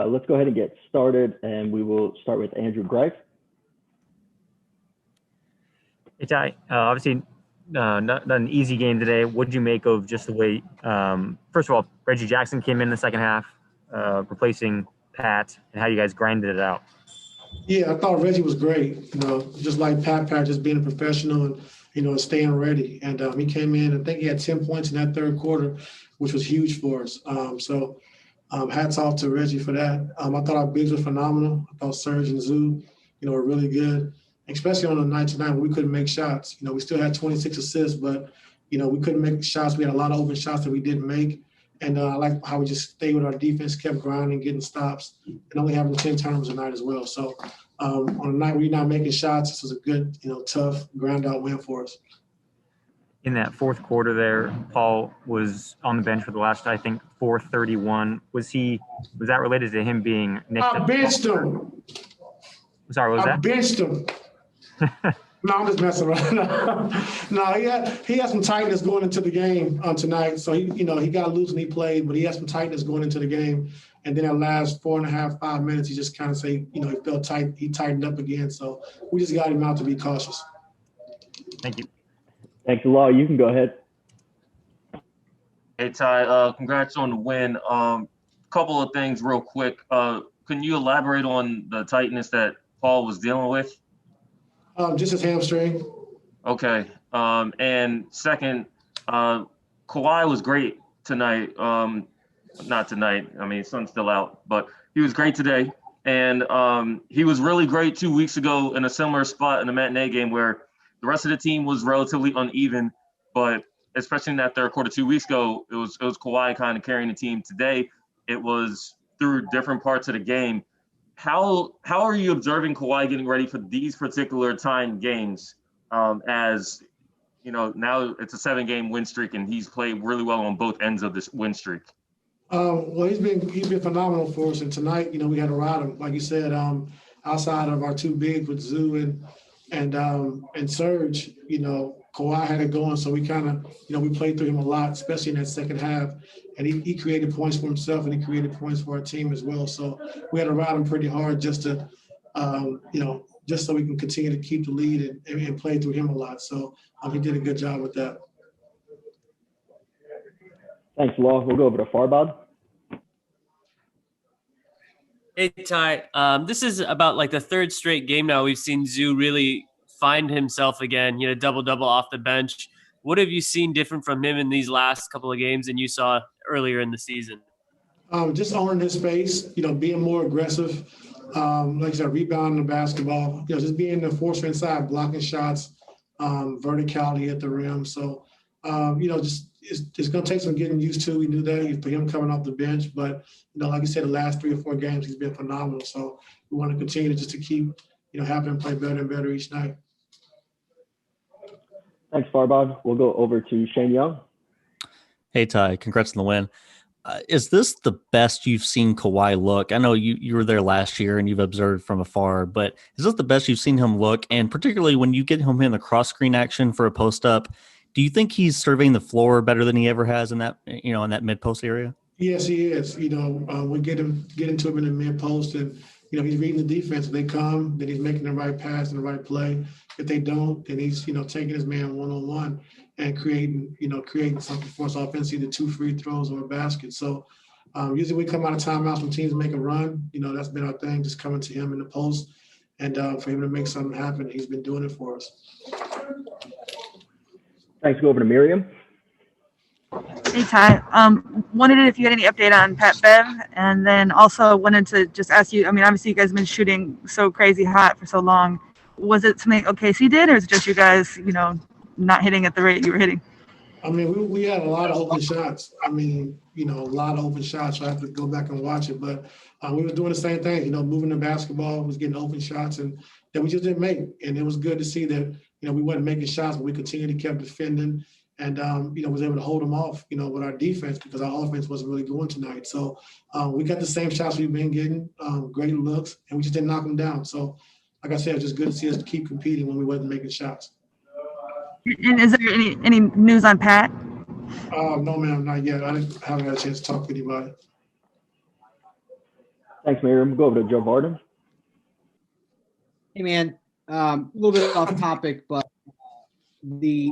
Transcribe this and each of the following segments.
Let's go ahead and get started, and we will start with Andrew Greif. Hey, Ty. Obviously, not an easy game today. What did you make of just the way, first of all, Reggie Jackson came in the second half, replacing Pat, and how you guys grinded it out? Yeah, I thought Reggie was great. Just like Pat, just being a professional and, and staying ready. And he came in, I think he had 10 points in that third quarter, which was huge for us. Hats off to Reggie for that. I thought our bigs were phenomenal. I thought Serge and Zoo, were really good, especially on the night tonight where we couldn't make shots. We still had 26 assists, but, we couldn't make shots. We had a lot of open shots that we didn't make. And I like how we just stayed with our defense, kept grinding, getting stops, and only having 10 turnovers a night as well. So on a night where you're not making shots, this was a good, tough, grind-out win for us. In that fourth quarter there, Paul was on the bench for the last, I think, 4:31. Was that related to him being nicked? I benched him. Sorry, what was that? I benched him. No, I'm just messing around. No, he had some tightness going into the game tonight. So he got loose and he played, but he had some tightness going into the game. And then that last 4.5, 5 minutes, he just kind of he felt tight. He tightened up again. So we just got him out to be cautious. Thank you. Thanks a lot. You can go ahead. Hey, Ty, congrats on the win. Couple of things real quick. Can you elaborate on the tightness that Paul was dealing with? Just his hamstring. Okay. And second, Kawhi was great tonight. Not tonight. I mean, sun's still out, but he was great today. And he was really great 2 weeks ago in a similar spot in the matinee game where the rest of the team was relatively uneven. But especially in that third quarter 2 weeks ago, it was Kawhi kind of carrying the team. Today, it was through different parts of the game. How are you observing Kawhi getting ready for these particular timed games? As now it's a 7-game win streak, and he's played really well on both ends of this win streak. Well, he's been phenomenal for us, and tonight, we had to ride him, like you said. Outside of our two bigs with Zoo and Serge, Kawhi had it going, so we kind of, we played through him a lot, especially in that second half. And he created points for himself, and he created points for our team as well. So we had to ride him pretty hard just to, just so we can continue to keep the lead and play through him a lot. So he did a good job with that. Thanks, Law. We'll go over to Farbod. Hey, Ty. This is about like the third straight game now we've seen Zoo really find himself again, double-double off the bench. What have you seen different from him in these last couple of games than you saw earlier in the season? Just owning his space, being more aggressive, like I said, rebounding the basketball, just being the enforcer inside, blocking shots, verticality at the rim. So, it's going to take some getting used to. We knew that for him coming off the bench, but like you said, the last 3 or 4 games he's been phenomenal. So we want to continue to keep having him play better and better each night. Thanks, Farbod. We'll go over to Shane Young. Hey, Ty. Congrats on the win. Is this the best you've seen Kawhi look? I know you were there last year and you've observed from afar, but is this the best you've seen him look? And particularly when you get him in the cross-screen action for a post-up, do you think he's surveying the floor better than he ever has in that, in that mid-post area? Yes, he is. We get into him in the mid-post, and he's reading the defense. If they come, then he's making the right pass and the right play. If they don't, then he's taking his man one-on-one and creating something for us offensively, the 2 free throws or a basket. So usually we come out of timeouts when teams make a run. That's been our thing, just coming to him in the post and for him to make something happen. He's been doing it for us. Thanks. Go over to Miriam. Hey, Ty. Wanted if you had any update on Pat Bev, and then also wanted to just ask you, obviously you guys have been shooting so crazy hot for so long. Was it something OKC did, or is it just you guys, not hitting at the rate you were hitting? We had a lot of open shots. A lot of open shots. So I have to go back and watch it. But we were doing the same thing, moving the basketball, was getting open shots, and that we just didn't make. And it was good to see that, we wasn't making shots, but we continued to keep defending and, was able to hold them off, with our defense because our offense wasn't really going tonight. So we got the same shots we've been getting, great looks, and we just didn't knock them down. So, like I said, it's just good to see us keep competing when we wasn't making shots. And is there any news on Pat? No, ma'am, not yet. I haven't had a chance to talk to anybody. Thanks, Miriam. We'll go over to Joe Varden. Hey man, a little bit off topic, but the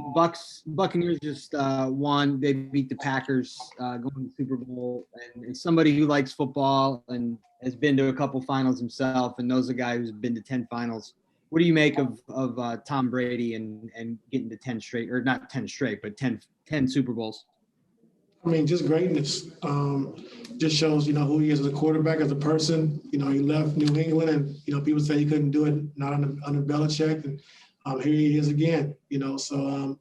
Buccaneers just won. They beat the Packers going to the Super Bowl. And as somebody who likes football and has been to a couple finals himself and knows a guy who's been to 10 finals, what do you make of Tom Brady and getting to 10 straight, or not 10 straight, but 10 Super Bowls? I mean, just greatness. Just shows, who he is as a quarterback, as a person. He left New England, and people say he couldn't do it, not under Belichick, and here he is again. So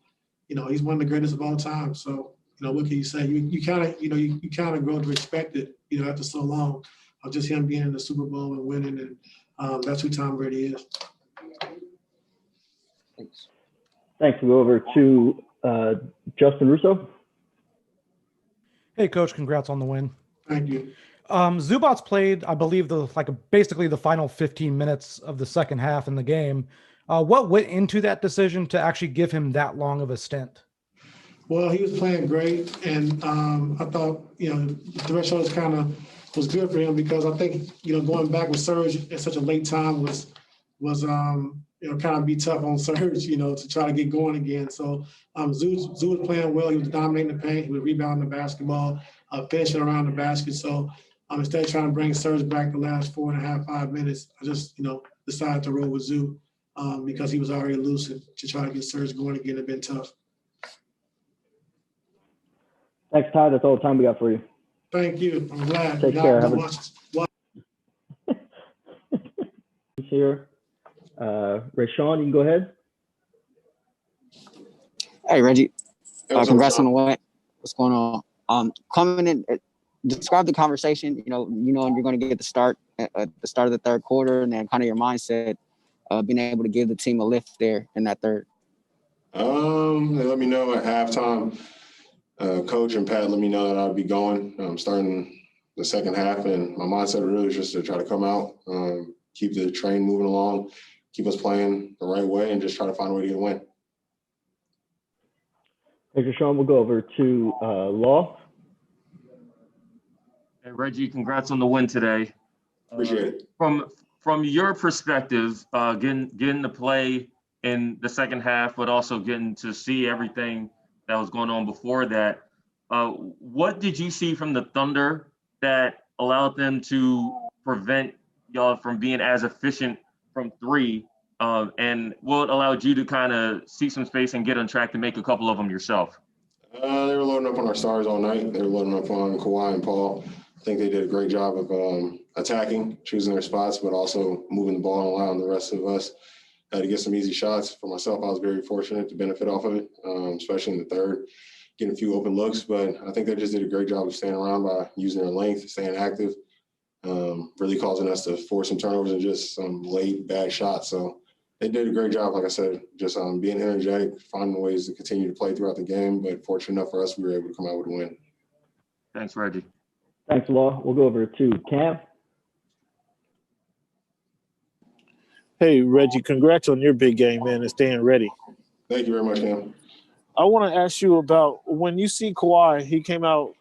he's one of the greatest of all time. So what can you say? You kind of grow to respect it. After so long of just him being in the Super Bowl and winning, and that's who Tom Brady is. Thanks. Thanks. We'll go over to Justin Russo. Hey, Coach. Congrats on the win. Thank you. Zubac played, I believe, basically the final 15 minutes of the second half in the game. What went into that decision to actually give him that long of a stint? Well, he was playing great, and I thought, the threshold was good for him, because I think, going back with Serge at such a late time was kind of be tough on Serge, to try to get going again. So Zoo was playing well. He was dominating the paint. He was rebounding the basketball, finishing around the basket. So instead of trying to bring Serge back the last 4.5, 5 minutes, I just, decided to roll with Zoo because he was already elusive. To try to get Serge going again had been tough. Thanks, Ty. That's all the time we got for you. Thank you. I'm glad. Take care. Have here. Rayshawn, you can go ahead. Hey, Reggie. Congrats on the win. What's going on? Coming in, describe the conversation. You're going to get the start at the start of the third quarter, and then kind of your mindset, being able to give the team a lift there in that third. They let me know at halftime. Coach and Pat let me know that I'd be going. Starting the second half, and my mindset really was just to try to come out, keep the train moving along, keep us playing the right way, and just try to find a way to get a win. Thank you, Sean. We'll go over to Law. Hey, Reggie, congrats on the win today. Appreciate it. From your perspective, getting to play in the second half, but also getting to see everything that was going on before that, what did you see from the Thunder that allowed them to prevent y'all from being as efficient from three, and what allowed you to kind of see some space and get on track to make a couple of them yourself? They were loading up on our stars all night. They were loading up on Kawhi and Paul. I think they did a great job of attacking, choosing their spots, but also moving the ball and allowing the rest of us to get some easy shots. For myself, I was very fortunate to benefit off of it, especially in the third, getting a few open looks. But I think they just did a great job of staying around by using their length, staying active, really causing us to force some turnovers and just some late bad shots. So they did a great job, like I said, just being energetic, finding ways to continue to play throughout the game. But fortunate enough for us, we were able to come out with a win. Thanks, Reggie. Thanks, Law. We'll go over to Cam. Hey, Reggie, congrats on your big game, man, and staying ready. Thank you very much, Cam. I want to ask you about when you see Kawhi, he came out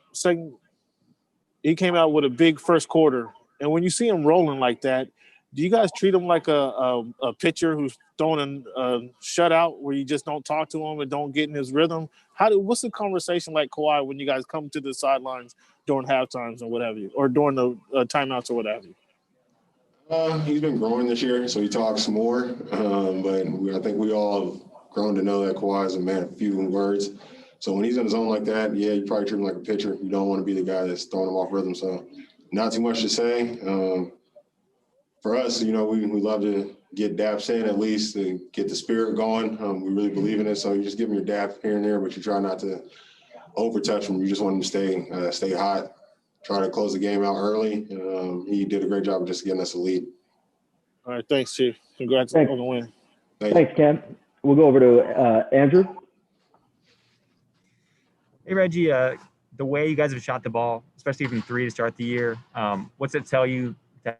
with a big first quarter. And when you see him rolling like that, do you guys treat him like a pitcher who's throwing a shutout where you just don't talk to him and don't get in his rhythm? What's the conversation like Kawhi when you guys come to the sidelines during halftimes or whatever, or during the timeouts or whatever? He's been growing this year, so he talks more. But I think we all have grown to know that Kawhi is a man of few words. So when he's in his zone like that, yeah, you probably treat him like a pitcher. You don't want to be the guy that's throwing him off rhythm. So not too much to say. For us, we love to get daps in at least to get the spirit going. We really believe in it. So you just give him your dap here and there, but you try not to overtouch him. You just want him to stay hot, try to close the game out early. He did a great job of just getting us a lead. All right, thanks, Chief. Congrats on the win. Thanks, Cam. We'll go over to Andrew. Hey, Reggie, the way you guys have shot the ball, especially from three to start the year, what's it tell you to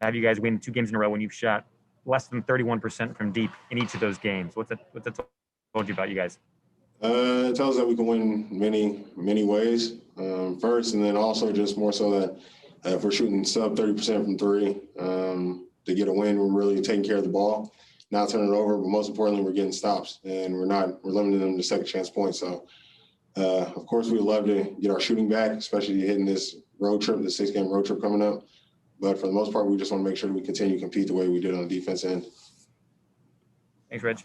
have you guys win 2 games in a row when you've shot less than 31% from deep in each of those games? What's it told you about you guys? It tells us that we can win many ways first, and then also just more so that If we're shooting sub 30% from three, to get a win, we're really taking care of the ball, not turning it over, but most importantly, we're getting stops, and we're limiting them to second chance points. So, of course, we'd love to get our shooting back, especially hitting this road trip, the 6-game road trip coming up. But for the most part, we just want to make sure that we continue to compete the way we did on the defense end. Thanks, Reg.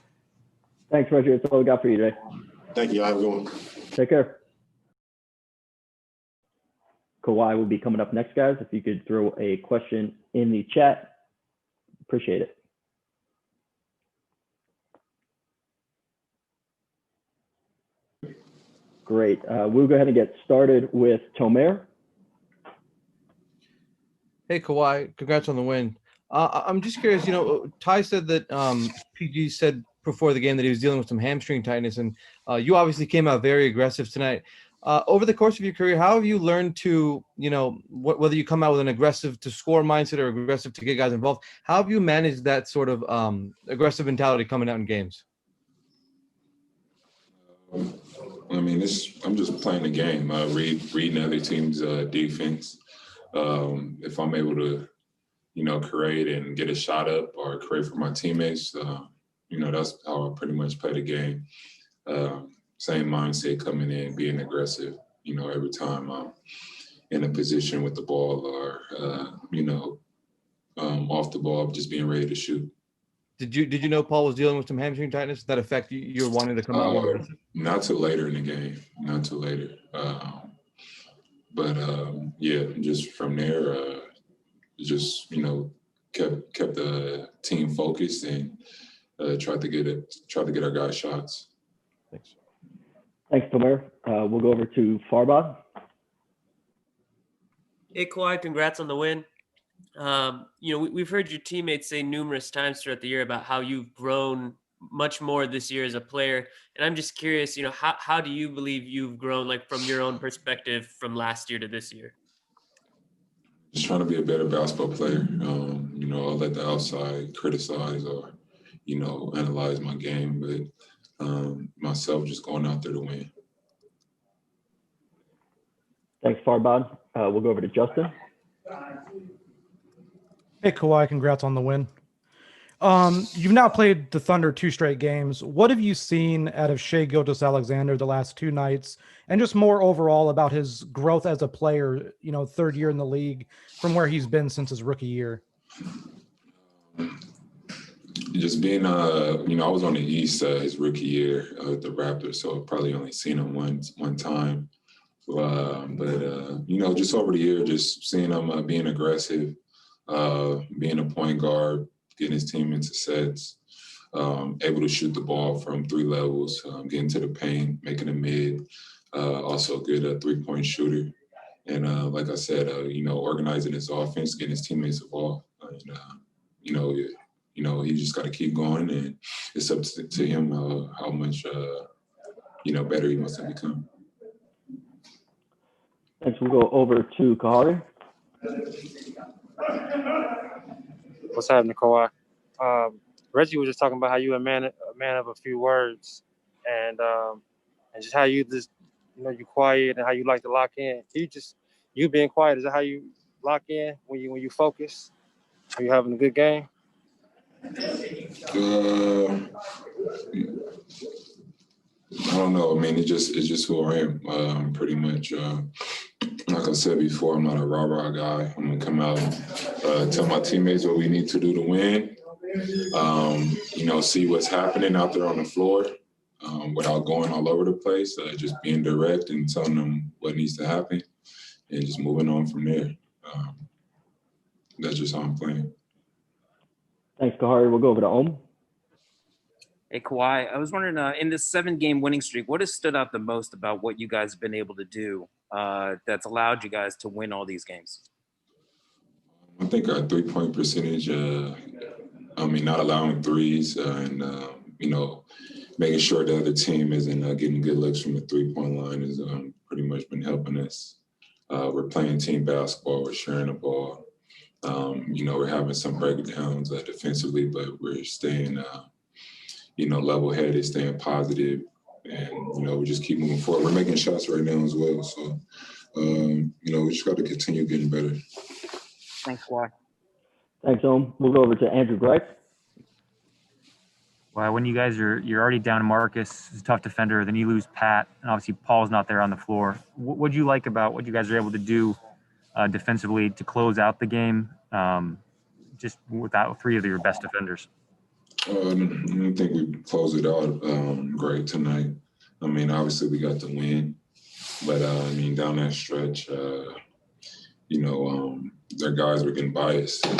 Thanks, Roger. That's all we got for you today. Thank you. Have a good one. Take care. Kawhi will be coming up next, guys. If you could throw a question in the chat, appreciate it. Great. We'll go ahead and get started with Tomer. Hey, Kawhi, congrats on the win. I'm just curious, Ty said that PG said before the game that he was dealing with some hamstring tightness, and you obviously came out very aggressive tonight. Over the course of your career, how have you learned to, whether you come out with an aggressive to score mindset or aggressive to get guys involved, how have you managed that sort of aggressive mentality coming out in games? I mean, I'm just playing the game, reading other teams' defense. If I'm able to, create and get a shot up or create for my teammates, that's how I pretty much play the game. Same mindset coming in, being aggressive, every time I'm in a position with the ball or, off the ball, just being ready to shoot. Did you know Paul was dealing with some hamstring tightness? That affect you wanting to come out more aggressive? Not till later in the game, not till later. Just from there, kept the team focused and tried to get our guys shots. Thanks. Thanks, Tomer. We'll go over to Farbod. Hey, Kawhi, congrats on the win. We've heard your teammates say numerous times throughout the year about how you've grown much more this year as a player. And I'm just curious, how do you believe you've grown, like from your own perspective from last year to this year? Just trying to be a better basketball player. I'll let the outside criticize or, analyze my game, but myself just going out there to win. Thanks, Farbod. We'll go over to Justin. Hey, Kawhi, congrats on the win. You've now played the Thunder 2 straight games. What have you seen out of Shai Gilgeous-Alexander the last 2 nights, and just more overall about his growth as a player, third year in the league from where he's been since his rookie year? Just being, I was on the East his rookie year with the Raptors, so I've probably only seen him one time. Just over the year, just seeing him being aggressive, being a point guard, getting his team into sets, able to shoot the ball from 3 levels, getting to the paint, making a mid, also a good 3-point shooter. And like I said, organizing his offense, getting his teammates involved. He just got to keep going, and it's up to him how much, better he wants to become. Next, we'll go over to Kahari. What's happening, Kawhi? Reggie was just talking about how you a man of a few words, and just how you just you quiet and how you like to lock in. You being quiet, is that how you lock in when you focus? Are you having a good game? I don't know. I mean, it's just who I am. Pretty much, like I said before, I'm not a rah-rah guy. I'm gonna come out, tell my teammates what we need to do to win. See what's happening out there on the floor, without going all over the place. Just being direct and telling them what needs to happen, and just moving on from there. That's just how I'm playing. Thanks, Kahari. We'll go over to Om. Hey, Kawhi, I was wondering, in this 7-game winning streak, what has stood out the most about what you guys have been able to do that's allowed you guys to win all these games? I think our 3-point percentage, not allowing threes and, making sure the other team isn't getting good looks from the 3-point line has pretty much been helping us. We're playing team basketball. We're sharing the ball. We're having some breakdowns defensively, but we're staying, level-headed, staying positive, and we just keep moving forward. We're making shots right now as well, so We just got to continue getting better. Thanks, Kawhi. Thanks, Om. We'll go over to Andrew Greif. Well, when you're already down Marcus, who's a tough defender, then you lose Pat, and obviously Paul's not there on the floor. What do you like about what you guys are able to do defensively to close out the game, just without three of your best defenders? I think we closed it out great tonight. I mean, obviously we got the win, but down that stretch, their guys were getting biased. And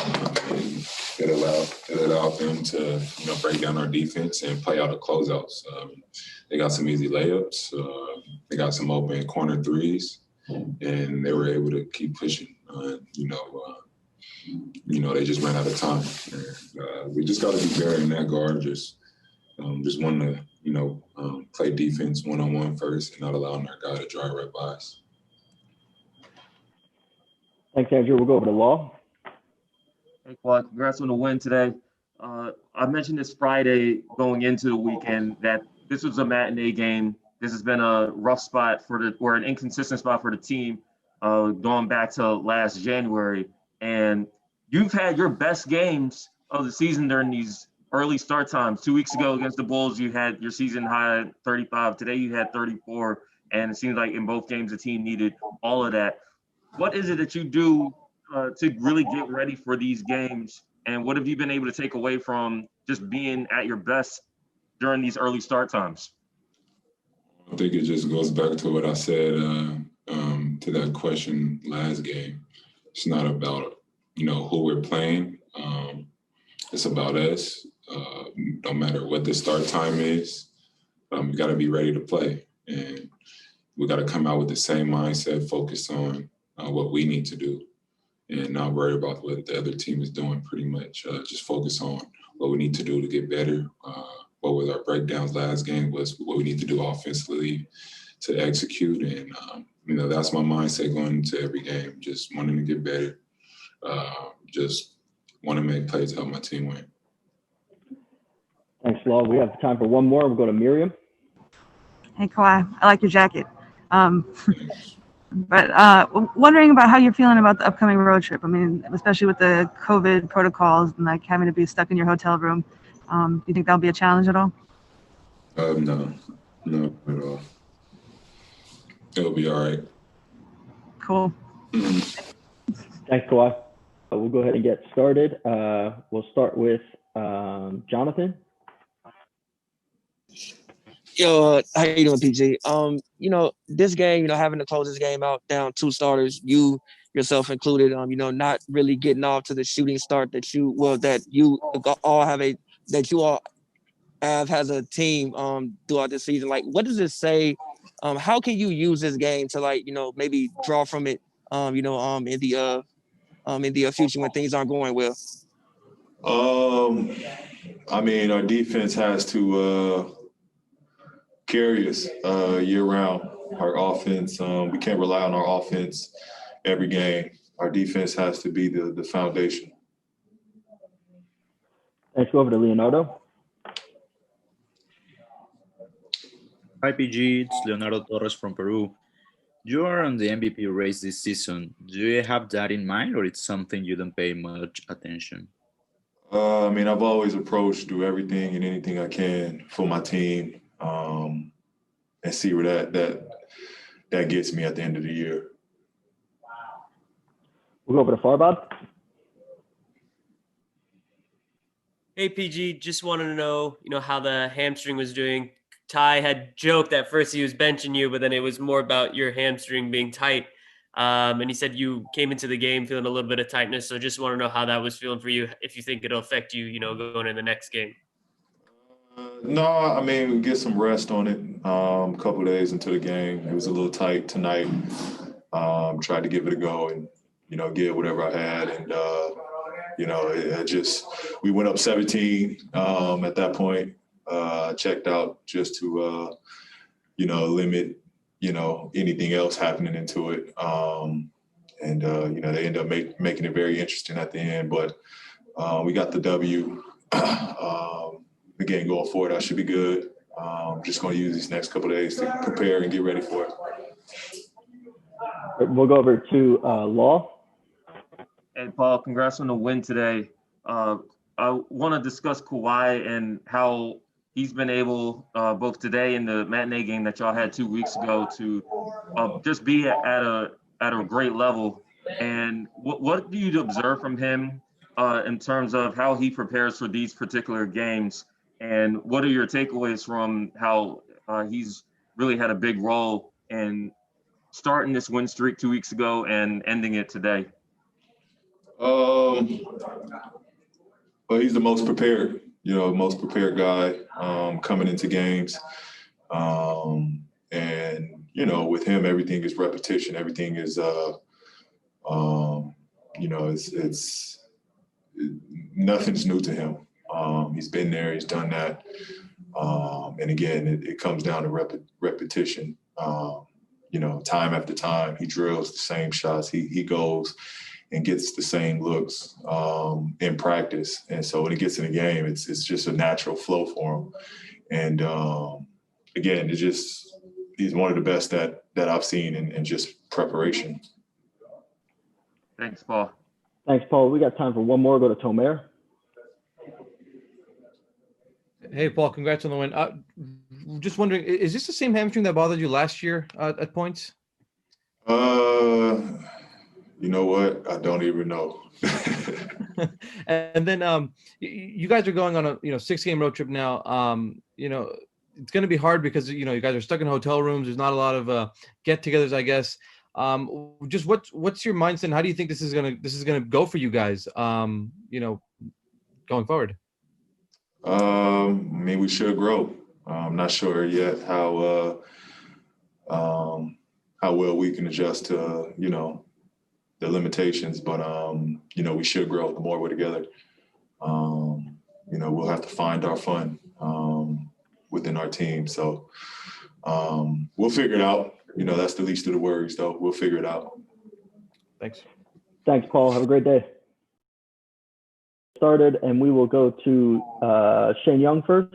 it allowed them to, break down our defense and play out the closeouts. They got some easy layups. They got some open corner threes, and they were able to keep pushing. They just ran out of time. We just got to be better in that guard. Just want to, play defense one-on-one first and not allowing our guy to drive right by us. Thanks, Andrew. We'll go over to Law. Hey, Kawhi, congrats on the win today. I mentioned this Friday going into the weekend that this was a matinee game. This has been a rough spot or an inconsistent spot for the team going back to last January. And you've had your best games of the season during these early start times. 2 weeks ago against the Bulls, you had your season high at 35. Today you had 34. And it seems like in both games the team needed all of that. What is it that you do to really get ready for these games? And what have you been able to take away from just being at your best during these early start times? I think it just goes back to what I said to that question last game. It's not about, who we're playing. It's about us. No matter what the start time is, we got to be ready to play. And we got to come out with the same mindset, focused on what we need to do and not worry about what the other team is doing. Pretty much just focus on what we need to do to get better. What was our breakdowns last game was what we need to do offensively to execute. And, that's my mindset going into every game, just wanting to get better. Just want to make plays to help my team win. Thanks, Law. We have time for one more. We'll go to Miriam. Hey, Kawhi, I like your jacket. But wondering about how you're feeling about the upcoming road trip. I mean, especially with the COVID protocols and like having to be stuck in your hotel room. Do you think that'll be a challenge at all? No, not at all. It'll be all right. Cool. Thanks, Kawhi. We'll go ahead and get started. We'll start with Jonathan. Yo, how you doing, PG? This game, having to close this game out down 2 starters, you yourself included, not really getting off to the shooting start that you all have as a team throughout the season. Like, what does it say? How can you use this game to maybe draw from it, in the future when things aren't going well? Our defense has to carry us year round. Our offense, we can't rely on our offense every game. Our defense has to be the foundation. Let's go over to Leonardo. Hi, PG. It's Leonardo Torres from Peru. You are on the MVP race this season. Do you have that in mind, or it's something you don't pay much attention? I've always approached, do everything and anything I can for my team, and see where that gets me at the end of the year. We'll go over to Farbod. Hey, PG, just wanted to know, how the hamstring was doing. Ty had joked that first he was benching you, but then it was more about your hamstring being tight. And he said you came into the game feeling a little bit of tightness. So just want to know how that was feeling for you, if you think it'll affect you, going in the next game. No, we get some rest on it. A couple of days into the game, it was a little tight tonight. Tried to give it a go and, give whatever I had. And, we went up 17 at that point. Checked out just to, limit, anything else happening into it. They ended up making it very interesting at the end. But we got the W. Again, going forward, I should be good. Just going to use these next couple of days to prepare and get ready for it. We'll go over to Law. Hey, Paul, congrats on the win today. I want to discuss Kawhi and how he's been able, both today and the matinee game that y'all had 2 weeks ago, to just be at a great level. And what do you observe from him in terms of how he prepares for these particular games? And what are your takeaways from how he's really had a big role in starting this win streak 2 weeks ago and ending it today? Well, he's the most prepared, most prepared guy coming into games. And, with him, everything is repetition. Everything is, it's nothing's new to him. He's been there. He's done that. And again, it comes down to repetition. Time after time, he drills the same shots. He goes and gets the same looks in practice. And so when he gets in the game, it's just a natural flow for him. And again, he's one of the best that I've seen in just preparation. Thanks, Paul. Thanks, Paul. We got time for one more. Go to Tomer. Hey, Paul, congrats on the win. Just wondering, is this the same hamstring that bothered you last year at points? You know what? I don't even know. And then you guys are going on a 6-game road trip now. It's going to be hard because you guys are stuck in hotel rooms. There's not a lot of get-togethers, I guess. Just what's your mindset? And how do you think this is gonna go for you guys? Going forward. We should grow. I'm not sure yet how well we can adjust to the limitations, but we should grow the more we're together. We'll have to find our fun within our team. So we'll figure it out. That's the least of the worries, though. We'll figure it out. Thanks. Thanks, Paul. Have a great day. Started, and we will go to Shane Young first.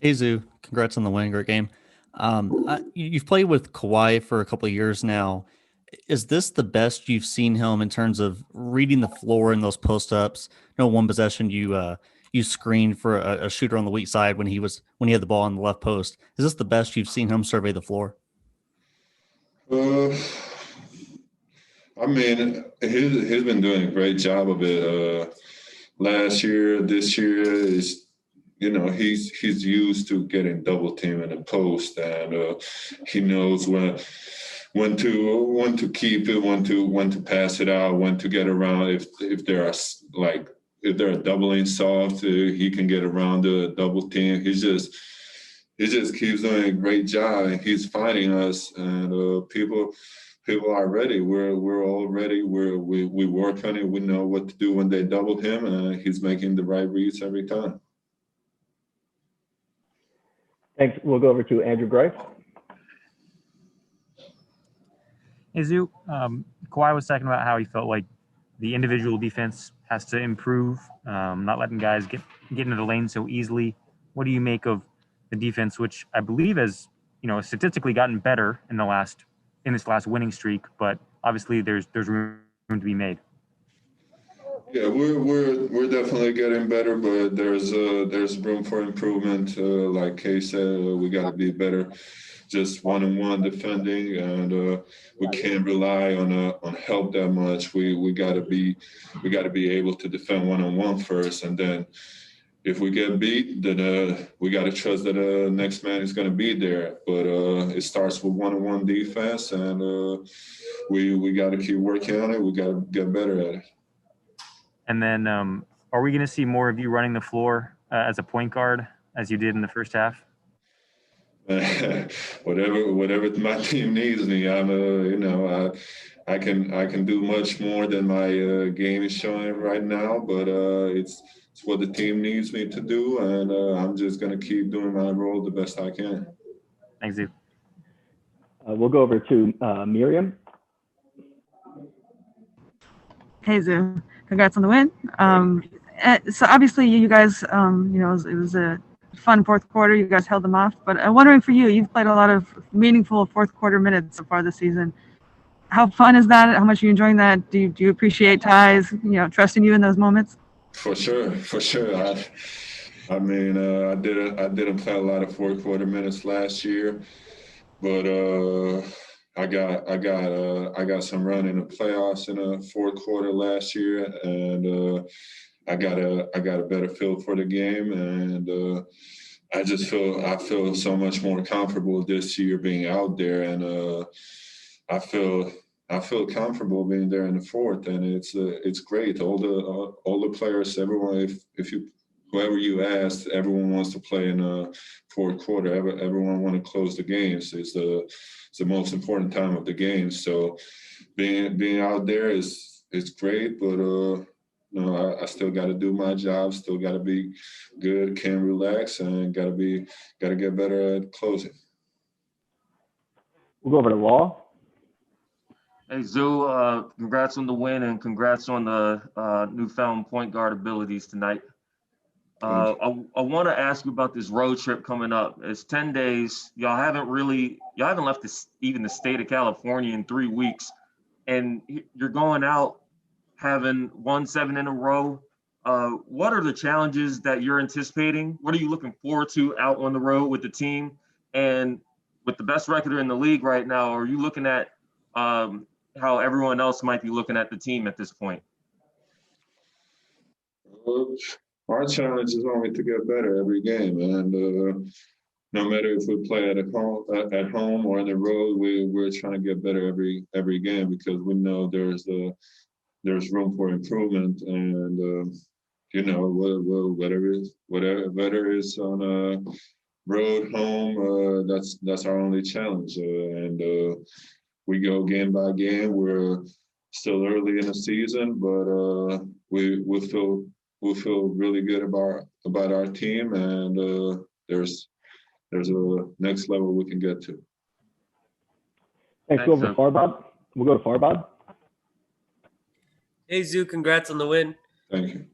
Hey, Zoo. Congrats on the win. Great game. You've played with Kawhi for a couple of years now. Is this the best you've seen him in terms of reading the floor in those post-ups? One possession you screened for a shooter on the weak side when he had the ball on the left post. Is this the best you've seen him survey the floor? He's been doing a great job of it. Last year, this year is, he's used to getting double team in the post, and he knows when to keep it, when to pass it out, when to get around. If they're doubling soft, he can get around the double team. He just keeps doing a great job, and he's finding us. And people are ready. We're all ready. We work on it. We know what to do when they double him, and he's making the right reads every time. Thanks. We'll go over to Andrew Grice. Hey, Zoo. Kawhi was talking about how he felt like the individual defense has to improve, not letting guys get into the lane so easily. What do you make of the defense, which I believe has, statistically gotten better in this last winning streak, but obviously there's room to be made? Yeah, we're definitely getting better, but there's room for improvement. Like Kay said, we got to be better, just one-on-one defending, and we can't rely on help that much. We got to be able to defend one-on-one first, and then if we get beat, then we got to trust that the next man is going to be there. But it starts with one-on-one defense, and we got to keep working on it. We got to get better at it. And then are we going to see more of you running the floor as a point guard as you did in the first half? Whatever my team needs me, I can do much more than my game is showing right now, but it's what the team needs me to do, and I'm just going to keep doing my role the best I can. Thanks, Zoo. We'll go over to Miriam. Hey, Zoo. Congrats on the win. So obviously you guys, it was a fun fourth quarter. You guys held them off. But I'm wondering for you, you've played a lot of meaningful fourth quarter minutes so far this season. how fun is that? How much are you enjoying that? Do you appreciate Ty's, trusting you in those moments? For sure, for sure. I mean, I didn't play a lot of fourth quarter minutes last year, but I got some run in the playoffs in the fourth quarter last year, and I got a better feel for the game, and I feel so much more comfortable this year being out there, and I feel comfortable being there in the fourth, and it's great. All the players, everyone, if you whoever you ask, everyone wants to play in the fourth quarter. Everyone want to close the games. It's the most important time of the game. So being out there is great, but I still got to do my job. Still got to be good. Can't relax, and got to get better at closing. We'll go over to Law. Hey, Zoo, congrats on the win and congrats on the newfound point guard abilities tonight. I want to ask you about this road trip coming up. It's 10 days. Y'all haven't left even the state of California in 3 weeks, and you're going out having won 7 in a row. What are the challenges that you're anticipating? What are you looking forward to out on the road with the team? And with the best record in the league right now, are you looking at how everyone else might be looking at the team at this point? Our challenge is only to get better every game, and no matter if we play at home or on the road, we're trying to get better every game, because we know there's room for improvement, and whether it's on a road, home, that's our only challenge, and we go game by game. We're still early in the season, but we feel really good about our team, and there's a next level we can get to. Thanks. Go over to Farbod. We'll go to Farbod. Hey, Zoo, congrats on the win. Thank you.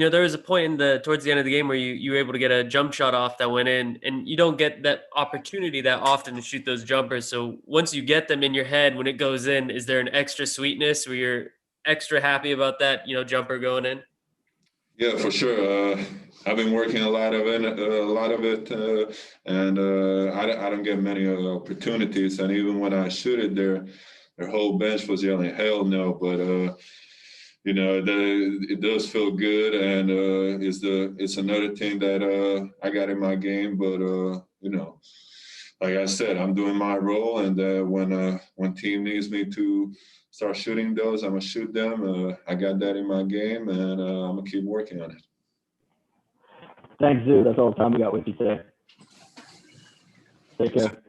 There was a point towards the end of the game where you were able to get a jump shot off that went in, and you don't get that opportunity that often to shoot those jumpers. So once you get them in your head, when it goes in, is there an extra sweetness where you're extra happy about that, jumper going in? Yeah, for sure. I've been working a lot of it, and I don't get many opportunities. And even when I shoot it, their whole bench was yelling "hell no!" But it does feel good, and it's another thing that I got in my game. But like I said, I'm doing my role, and when team needs me to start shooting those, I'm gonna shoot them. I got that in my game, and I'm gonna keep working on it. Thanks, Zoo. That's all the time we got with you today. Take care.